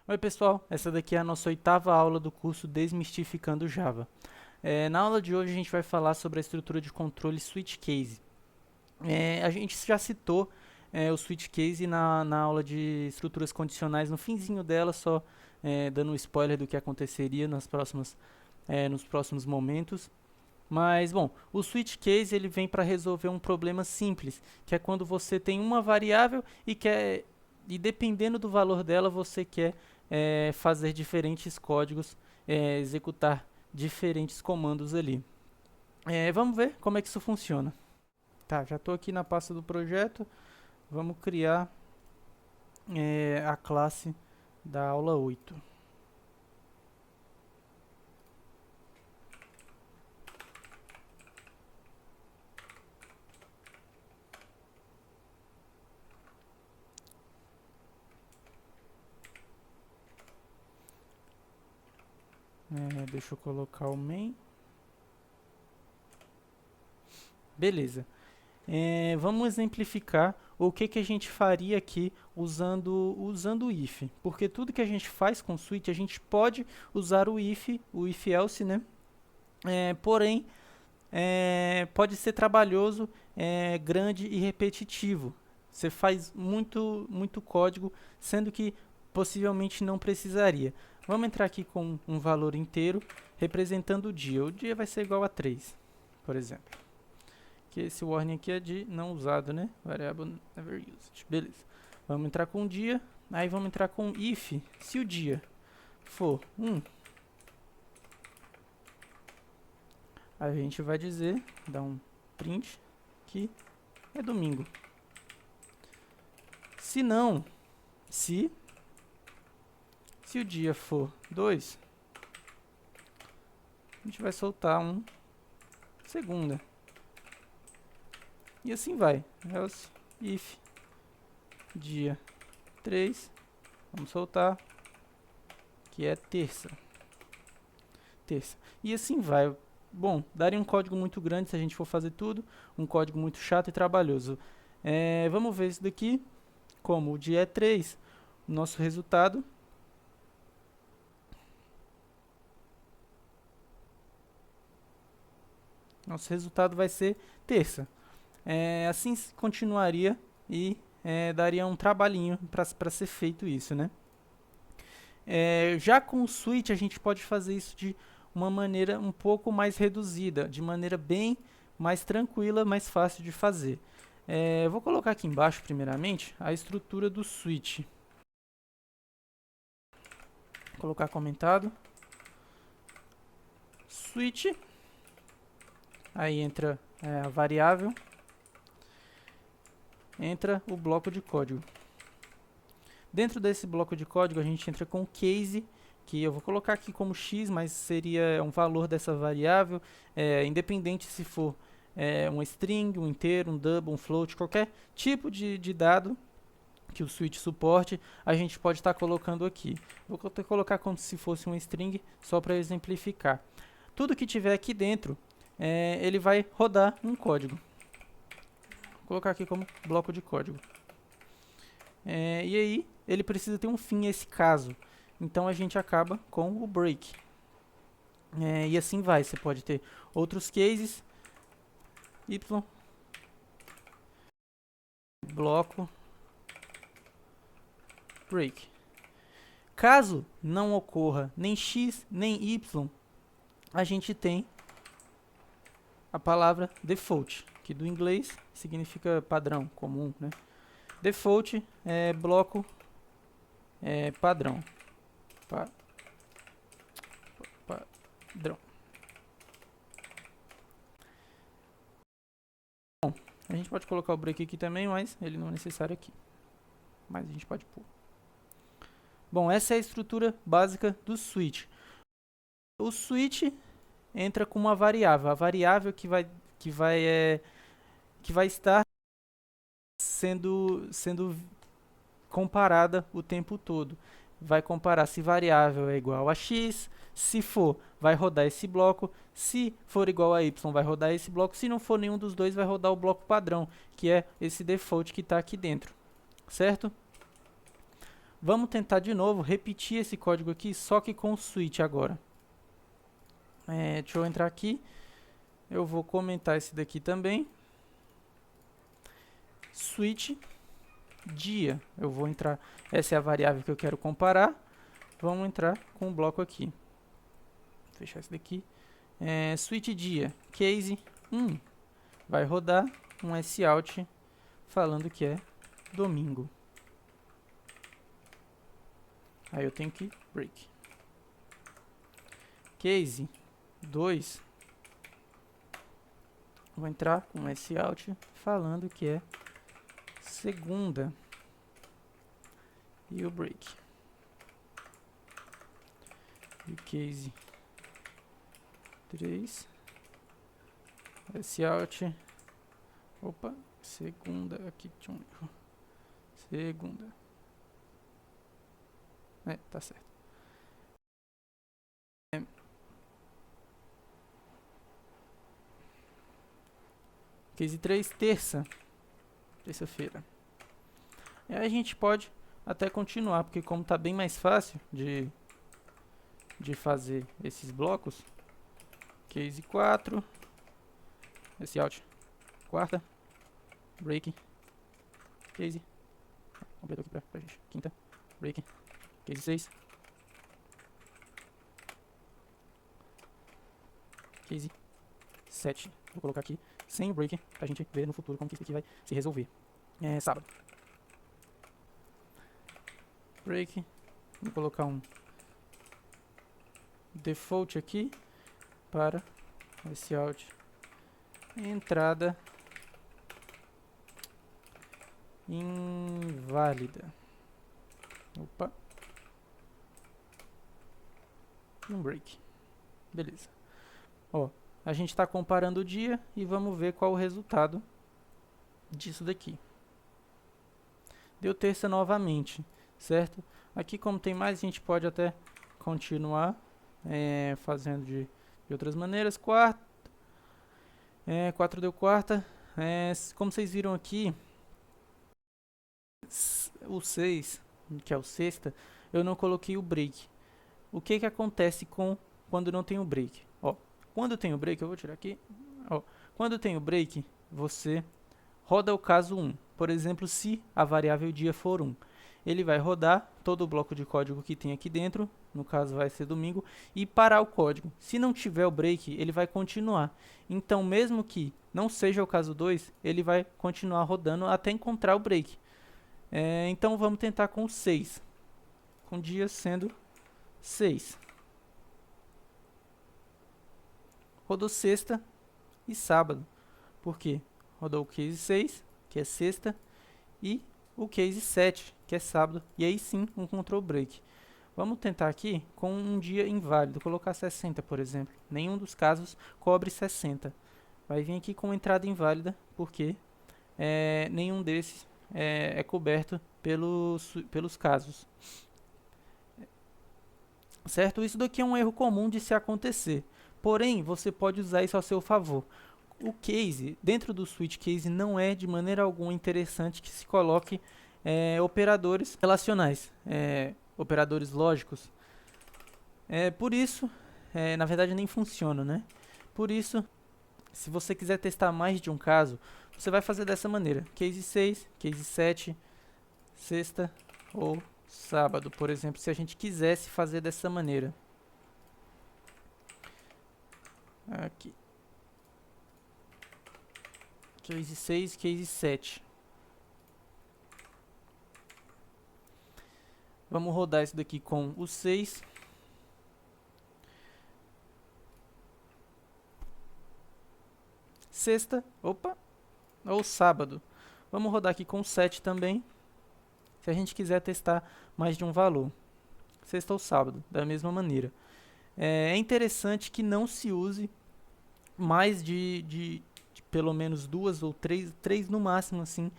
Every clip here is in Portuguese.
Oi pessoal, essa daqui é a nossa oitava aula do curso Desmistificando Java. Na aula de hoje a gente vai falar sobre a estrutura de controle switch case. A gente já citou o switch case na aula de estruturas condicionais no finzinho dela, só dando um spoiler do que aconteceria nos próximos momentos. Mas, bom, o switch case ele vem para resolver um problema simples, que é quando você tem uma variável e dependendo do valor dela, você quer fazer diferentes códigos, executar diferentes comandos ali. Vamos ver como é que isso funciona. Tá, já estou aqui na pasta do projeto. Vamos criar a classe da aula 8. Deixa eu colocar o main. Beleza. Vamos exemplificar o que a gente faria aqui usando o if. Porque tudo que a gente faz com switch, a gente pode usar o if else, né? Porém, pode ser trabalhoso, grande e repetitivo. Você faz muito código, sendo que possivelmente não precisaria. Vamos entrar aqui com um valor inteiro, representando o dia. O dia vai ser igual a 3, por exemplo. Que esse warning aqui é de não usado, né? Variable never used. Beleza. Vamos entrar com o dia. Aí vamos entrar com if. Se o dia for 1, a gente vai dizer, dar um print, que é domingo. Se não, se o dia for 2, a gente vai soltar um segunda. E assim vai. Else if dia 3, vamos soltar, que é terça. E assim vai. Bom, daria um código muito grande se a gente for fazer tudo, um código muito chato e trabalhoso. Vamos ver isso daqui, como o dia é 3, o nosso resultado vai ser terça. Assim continuaria e daria um trabalhinho para ser feito isso, né? Já com o switch a gente pode fazer isso de uma maneira um pouco mais reduzida, de maneira bem mais tranquila, mais fácil de fazer. Eu vou colocar aqui embaixo, primeiramente, a estrutura do switch. Vou colocar comentado. Switch. Aí entra a variável. Entra o bloco de código. Dentro desse bloco de código, a gente entra com case, que eu vou colocar aqui como x, mas seria um valor dessa variável, independente se for um string, um inteiro, um double, um float, qualquer tipo de dado que o switch suporte, a gente pode estar colocando aqui. Vou colocar como se fosse um string, só para exemplificar. Tudo que tiver aqui dentro, ele vai rodar um código. Vou colocar aqui como bloco de código. E aí, ele precisa ter um fim esse caso. Então, a gente acaba com o break. E assim vai. Você pode ter outros cases. Y. Bloco. Break. Caso não ocorra nem X, nem Y, a gente tem a palavra default, que do inglês significa padrão, comum, né? Default é bloco padrão. Padrão. Bom, a gente pode colocar o break aqui também, mas ele não é necessário aqui. Mas a gente pode pôr. Bom, essa é a estrutura básica do switch. O switch entra com uma variável. A variável que vai estar sendo comparada o tempo todo. Vai comparar se variável é igual a x, se for, vai rodar esse bloco, se for igual a y, vai rodar esse bloco, se não for nenhum dos dois, vai rodar o bloco padrão, que é esse default que está aqui dentro, certo? Vamos tentar de novo repetir esse código aqui, só que com o switch agora. Deixa eu entrar aqui. Eu vou comentar esse daqui também. Switch dia. Eu vou entrar. Essa é a variável que eu quero comparar. Vamos entrar com o bloco aqui. Vou fechar esse daqui. Switch dia. Case 1. Vai rodar um sout falando que é domingo. Aí eu tenho que break. Case 2. Vou entrar com um sout falando que é segunda. E o break. E o case 3. Sout. Opa, segunda. Aqui tinha um erro. Segunda. Tá certo. Case 3, terça-feira. E aí a gente pode até continuar, porque como tá bem mais fácil de fazer esses blocos. Case 4. Sout. Quarta. Break. Case. Completou aqui pra gente. Quinta. Break. Case 6. Case 7. Vou colocar aqui sem break pra gente ver no futuro como que isso aqui vai se resolver. Sábado. Break. Vou colocar um default aqui para sout. Entrada inválida. Opa. E um break. Beleza. Ó, a gente está comparando o dia e vamos ver qual o resultado disso daqui. Deu terça novamente, certo? Aqui, como tem mais, a gente pode até continuar fazendo de outras maneiras. Quarta. 4 deu quarta. Como vocês viram aqui, o 6, que é o sexta, eu não coloquei o break. O que que acontece quando não tem o break? Ó, quando tem o break, eu vou tirar aqui. Ó, quando tem o break, você roda o caso 1. Por exemplo, se a variável dia for 1, ele vai rodar todo o bloco de código que tem aqui dentro, no caso vai ser domingo, e parar o código. Se não tiver o break, ele vai continuar. Então, mesmo que não seja o caso 2, ele vai continuar rodando até encontrar o break. Então, vamos tentar com 6. Com dia sendo 6. Rodou sexta e sábado. Por quê? Rodou o case 6, que é sexta, e o case 7, que é sábado. E aí sim, um control break. Vamos tentar aqui com um dia inválido, colocar 60, por exemplo. Nenhum dos casos cobre 60. Vai vir aqui com entrada inválida, porque nenhum desses é coberto pelos casos. Certo? Isso daqui é um erro comum de se acontecer. Porém, você pode usar isso a seu favor. O case, dentro do switch case, não é de maneira alguma interessante que se coloque operadores relacionais, operadores lógicos. Por isso, na verdade nem funciona, né? Por isso, se você quiser testar mais de um caso, você vai fazer dessa maneira. Case 6, case 7, sexta ou sábado, por exemplo, se a gente quisesse fazer dessa maneira. Aqui. Case 6, case 7. Vamos rodar isso daqui com o 6. Sexta, opa, ou sábado. Vamos rodar aqui com o 7 também, se a gente quiser testar mais de um valor. Sexta ou sábado, da mesma maneira. É interessante que não se use mais de pelo menos 2 ou 3 no máximo, assim,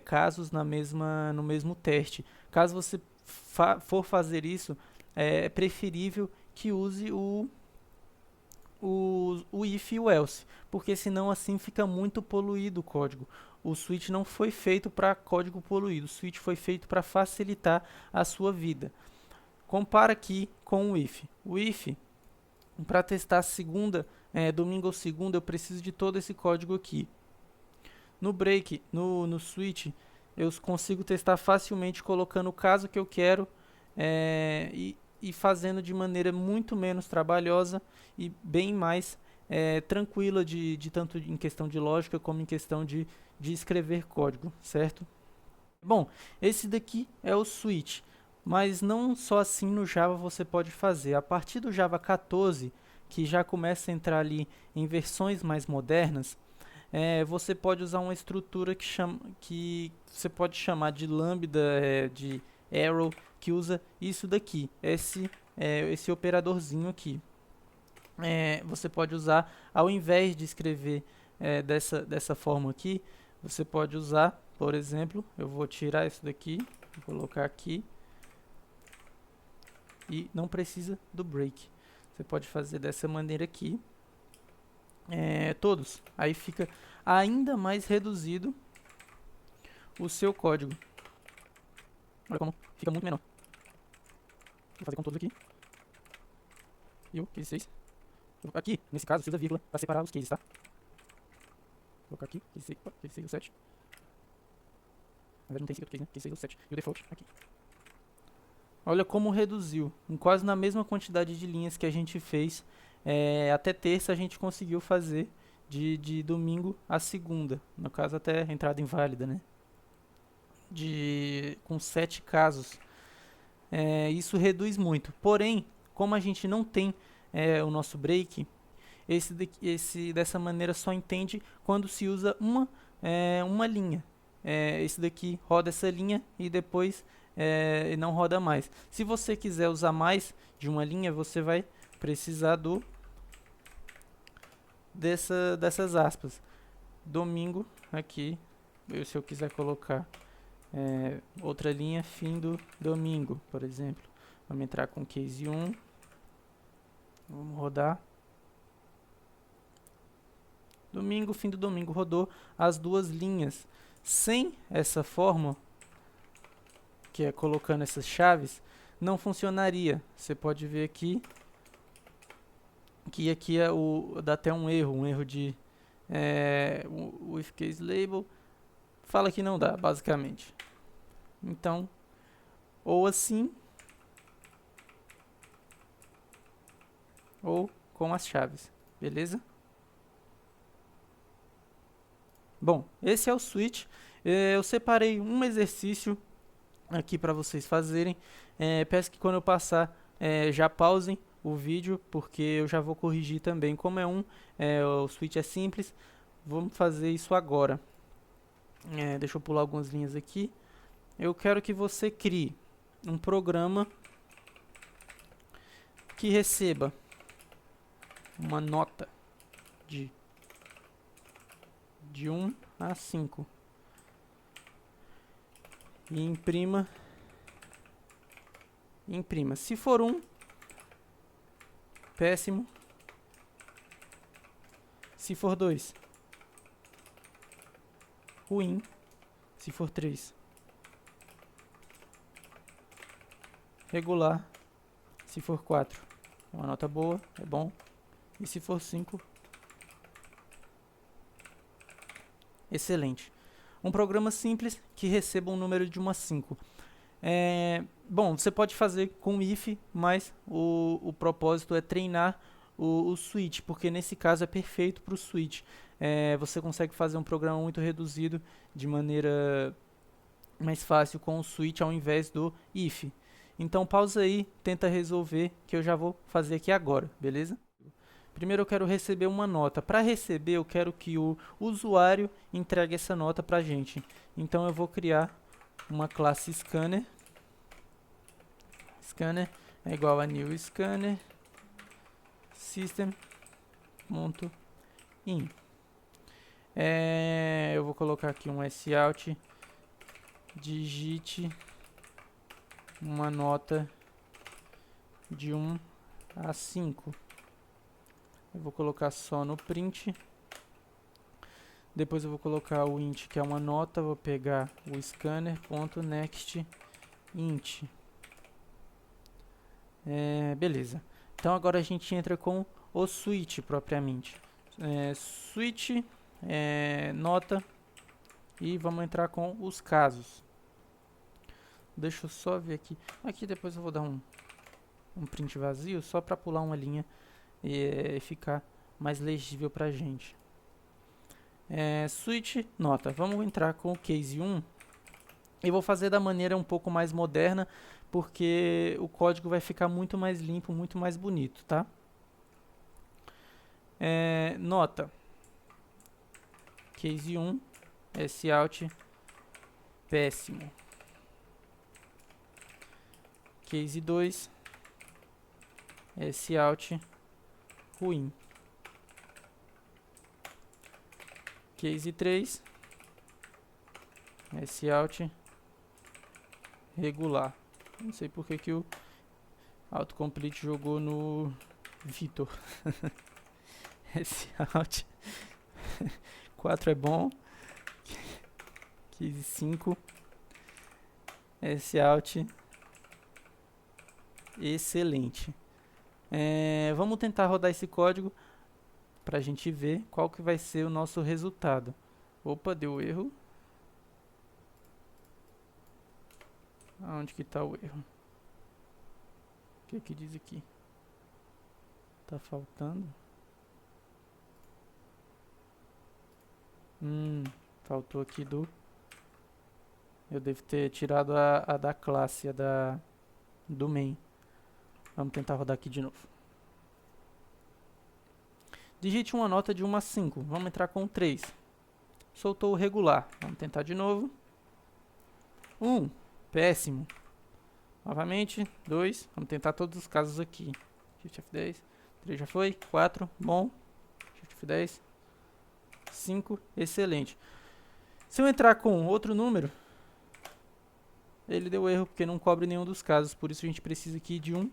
casos no mesmo teste. Caso você for fazer isso, é preferível que use o if e o else, porque senão assim fica muito poluído o código. o switch não foi feito para código poluído, o switch foi feito para facilitar a sua vida. Compara aqui com o if. O if, para testar segunda, domingo ou segunda, eu preciso de todo esse código aqui. No break, no switch, eu consigo testar facilmente colocando o caso que eu quero e fazendo de maneira muito menos trabalhosa e bem mais tranquila, tanto em questão de lógica como em questão de escrever código, certo? Bom, esse daqui é o switch, mas não só assim no Java você pode fazer. A partir do Java 14, que já começa a entrar ali em versões mais modernas, você pode usar uma estrutura que você pode chamar de lambda, de arrow, que usa isso daqui, esse operadorzinho aqui. Você pode usar, ao invés de escrever dessa forma aqui, você pode usar, por exemplo, eu vou tirar isso daqui, vou colocar aqui, e não precisa do break. Você pode fazer dessa maneira aqui, todos. Aí fica ainda mais reduzido o seu código. Olha como fica muito menor. Vou fazer com todos aqui. E o case 6. Aqui, nesse caso, você usa vírgula para separar os cases, tá? Vou colocar aqui, case 6 ou 7. Na verdade não tem esse outro case, né? Case 6 ou 7. E o default aqui. Olha como reduziu. Quase na mesma quantidade de linhas que a gente fez. Até terça a gente conseguiu fazer de domingo a segunda. No caso até entrada inválida, né? Com 7 casos. Isso reduz muito. Porém, como a gente não tem o nosso break, dessa maneira só entende quando se usa uma linha. Esse daqui roda essa linha e depois não roda mais. Se você quiser usar mais de uma linha, você vai precisar dessas aspas. Domingo, aqui, se eu quiser colocar outra linha, fim do domingo, por exemplo. Vamos entrar com case 1. Vamos rodar. Domingo, fim do domingo, rodou as duas linhas. Sem essa forma, que é colocando essas chaves, não funcionaria. Você pode ver aqui que aqui dá até um erro de o if case label fala que não dá, basicamente. Então, ou assim, ou com as chaves, beleza? Bom, esse é o switch. Eu separei um exercício aqui para vocês fazerem. Peço que quando eu passar já pausem o vídeo, porque eu já vou corrigir também. Como o switch é simples, vamos fazer isso agora. Deixa eu pular algumas linhas aqui. Eu quero que você crie um programa que receba uma nota de 1 a 5 e imprima. Se for 1, péssimo. Se for 2, ruim. Se for 3, regular. Se for 4, é uma nota boa, é bom. E se for 5, excelente. Um programa simples que receba um número de 1 a 5. Bom, você pode fazer com if, mas o propósito é treinar o switch, porque nesse caso é perfeito para o switch. Você consegue fazer um programa muito reduzido de maneira mais fácil com o switch ao invés do if. Então pausa aí, tenta resolver, que eu já vou fazer aqui agora, beleza? Primeiro eu quero receber uma nota. Para receber, eu quero que o usuário entregue essa nota para a gente. Então eu vou criar uma classe scanner. Scanner é igual a new scanner system.in. Eu vou colocar aqui um sout, digite uma nota de 1 a 5. Eu vou colocar só no print. Depois eu vou colocar o int, que é uma nota, vou pegar o scanner.next int. Beleza. Então agora a gente entra com o switch propriamente. Switch, nota, e vamos entrar com os casos. Deixa eu só ver aqui. Aqui depois eu vou dar um print vazio, só para pular uma linha e ficar mais legível pra gente. Switch, nota. Vamos entrar com o case 1. E vou fazer da maneira um pouco mais moderna, porque o código vai ficar muito mais limpo, muito mais bonito, tá? Nota. Case 1, sout, péssimo. Case 2, sout, ruim. Case 3, sout, regular. Não sei porque que o autocomplete jogou no Vitor. Sout 4 é bom. Case 5, sout, excelente. Vamos tentar rodar esse código para a gente ver qual que vai ser o nosso resultado. Opa, deu erro. Aonde que está o erro? O que que diz aqui? Tá faltando? Faltou aqui do... Eu devo ter tirado a da classe, do main. Vamos tentar rodar aqui de novo. Digite uma nota de 1 a 5. Vamos entrar com 3. Soltou o regular. Vamos tentar de novo. 1. Péssimo. Novamente. 2. Vamos tentar todos os casos aqui. Shift F10. 3 já foi. 4. Bom. Shift F10. 5. Excelente. Se eu entrar com outro número, ele deu erro porque não cobre nenhum dos casos. Por isso a gente precisa aqui de um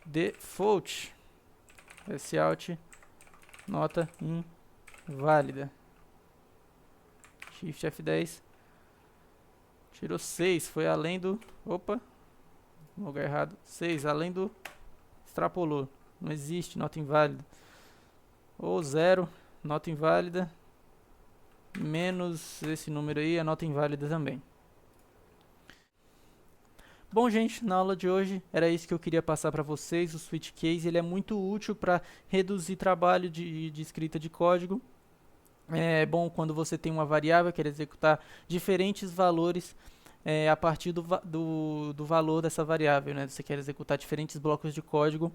default. Sout, nota inválida. Shift F10. Tirou 6. Foi além do... Opa. No lugar errado. 6. Além do... Extrapolou. Não existe nota inválida. Ou 0. Nota inválida. Menos esse número aí. A nota inválida também. Bom, gente, na aula de hoje era isso que eu queria passar para vocês. O switch case ele é muito útil para reduzir trabalho de escrita de código. É bom quando você tem uma variável, quer executar diferentes valores a partir do valor dessa variável, né? Você quer executar diferentes blocos de código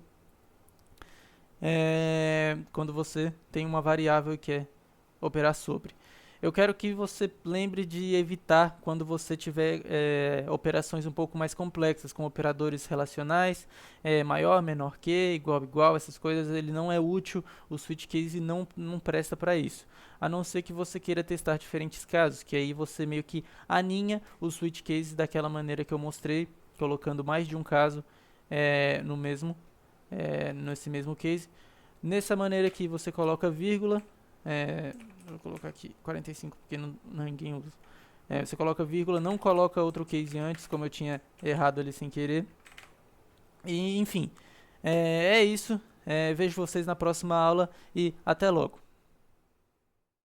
quando você tem uma variável e quer operar sobre. Eu quero que você lembre de evitar quando você tiver operações um pouco mais complexas, com operadores relacionais, maior, menor que, igual, essas coisas. Ele não é útil, o switch case não presta para isso. A não ser que você queira testar diferentes casos, que aí você meio que aninha o switch case daquela maneira que eu mostrei, colocando mais de um caso nesse mesmo case. Nessa maneira aqui você coloca vírgula, vou colocar aqui 45 porque ninguém usa. Você coloca vírgula, não coloca outro case antes, como eu tinha errado ali sem querer. E enfim, é isso. Vejo vocês na próxima aula e até logo.